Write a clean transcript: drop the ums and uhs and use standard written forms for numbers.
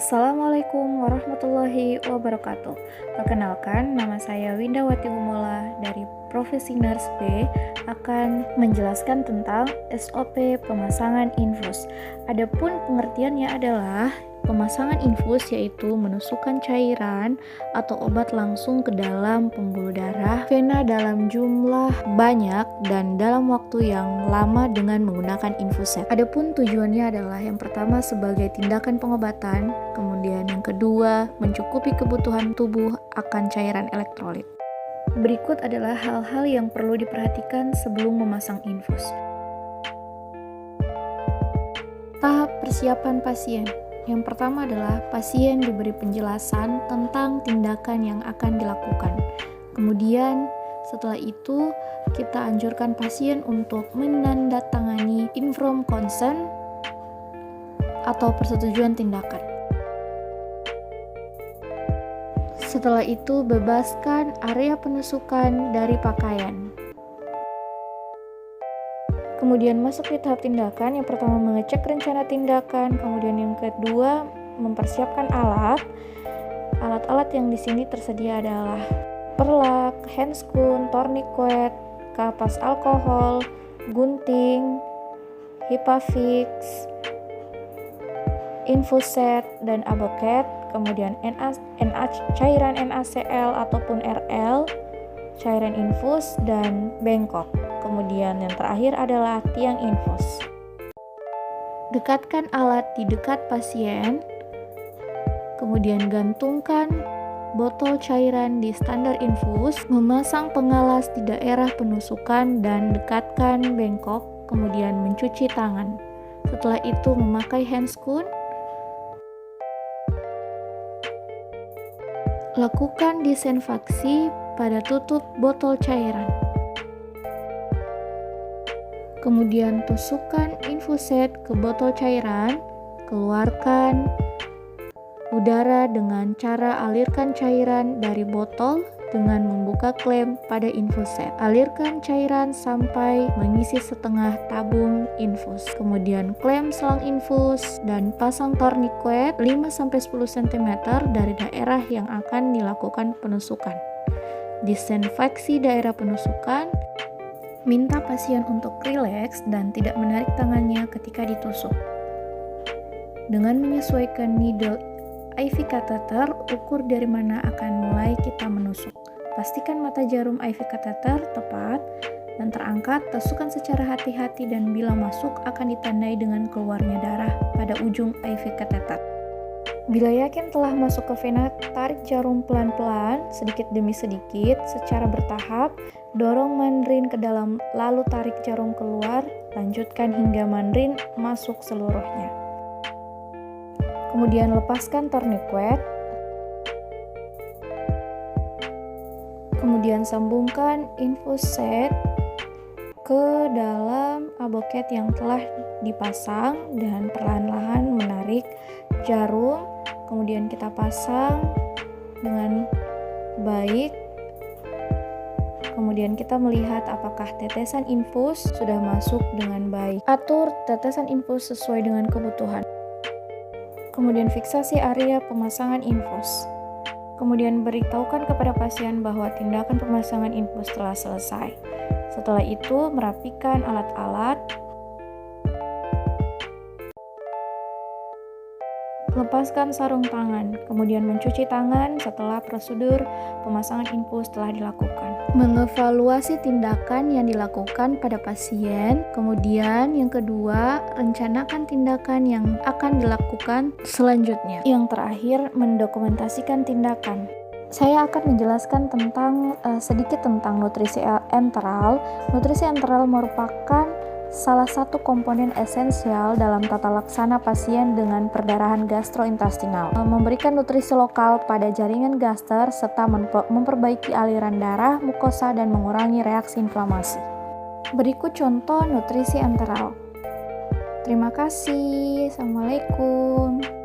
Assalamualaikum warahmatullahi wabarakatuh. Perkenalkan, nama saya Windawati Bumola dari Profesi Nurse B akan menjelaskan tentang SOP pemasangan infus. Adapun pengertiannya adalah pemasangan infus yaitu menusukkan cairan atau obat langsung ke dalam pembuluh darah vena dalam jumlah banyak dan dalam waktu yang lama dengan menggunakan infuset. Adapun tujuannya adalah yang pertama sebagai tindakan pengobatan, kemudian yang kedua mencukupi kebutuhan tubuh akan cairan elektrolit. Berikut adalah hal-hal yang perlu diperhatikan sebelum memasang infus. Tahap persiapan pasien. Yang pertama adalah pasien diberi penjelasan tentang tindakan yang akan dilakukan. Kemudian setelah itu kita anjurkan pasien untuk menandatangani inform consent atau persetujuan tindakan. Setelah itu bebaskan area penusukan dari pakaian. Kemudian masuk di tahap tindakan. Yang pertama mengecek rencana tindakan, kemudian yang kedua mempersiapkan alat. Alat-alat yang di sini tersedia adalah perlak, handscoon, tourniquet, kapas alkohol, gunting, Hipafix, infuset dan aboket, kemudian cairan NaCl ataupun RL, cairan infus dan bengkok. Kemudian yang terakhir adalah tiang infus. Dekatkan alat di dekat pasien, kemudian gantungkan botol cairan di standar infus, memasang pengalas di daerah penusukan dan dekatkan bengkok, kemudian mencuci tangan. Setelah itu memakai handscoon. Lakukan disinfeksi pada tutup botol cairan. Kemudian tusukkan infuset ke botol cairan. Keluarkan udara dengan cara alirkan cairan dari botol dengan membuka klem pada infuset. Alirkan cairan sampai mengisi setengah tabung infus. Kemudian klem selang infus dan pasang tourniquet 5-10 cm dari daerah yang akan dilakukan penusukan. Disinfeksi daerah penusukan. Minta pasien untuk rileks dan tidak menarik tangannya ketika ditusuk. Dengan menyesuaikan needle IV catheter, ukur dari mana akan mulai kita menusuk. Pastikan mata jarum IV catheter tepat dan terangkat, tusukkan secara hati-hati dan bila masuk akan ditandai dengan keluarnya darah pada ujung IV catheter. Bila yakin telah masuk ke vena, tarik jarum pelan-pelan, sedikit demi sedikit, secara bertahap, dorong mandrin ke dalam lalu tarik jarum keluar, lanjutkan hingga mandrin masuk seluruhnya. Kemudian lepaskan tourniquet. Kemudian sambungkan infuset ke dalam aboket yang telah dipasang dan perlahan-lahan menarik jarum. Kemudian kita pasang dengan baik. Kemudian kita melihat apakah tetesan infus sudah masuk dengan baik. Atur tetesan infus sesuai dengan kebutuhan. Kemudian fiksasi area pemasangan infus. Kemudian beritahukan kepada pasien bahwa tindakan pemasangan infus telah selesai. Setelah itu merapikan alat-alat. Lepaskan sarung tangan, kemudian mencuci tangan setelah prosedur pemasangan infus telah dilakukan. Mengevaluasi tindakan yang dilakukan pada pasien. Kemudian yang kedua, rencanakan tindakan yang akan dilakukan selanjutnya. Yang terakhir, mendokumentasikan tindakan. Saya akan menjelaskan sedikit tentang nutrisi enteral. Nutrisi enteral merupakan salah satu komponen esensial dalam tata laksana pasien dengan perdarahan gastrointestinal. Memberikan nutrisi lokal pada jaringan gaster serta memperbaiki aliran darah, mukosa, dan mengurangi reaksi inflamasi. Berikut contoh nutrisi enteral. Terima kasih. Assalamualaikum.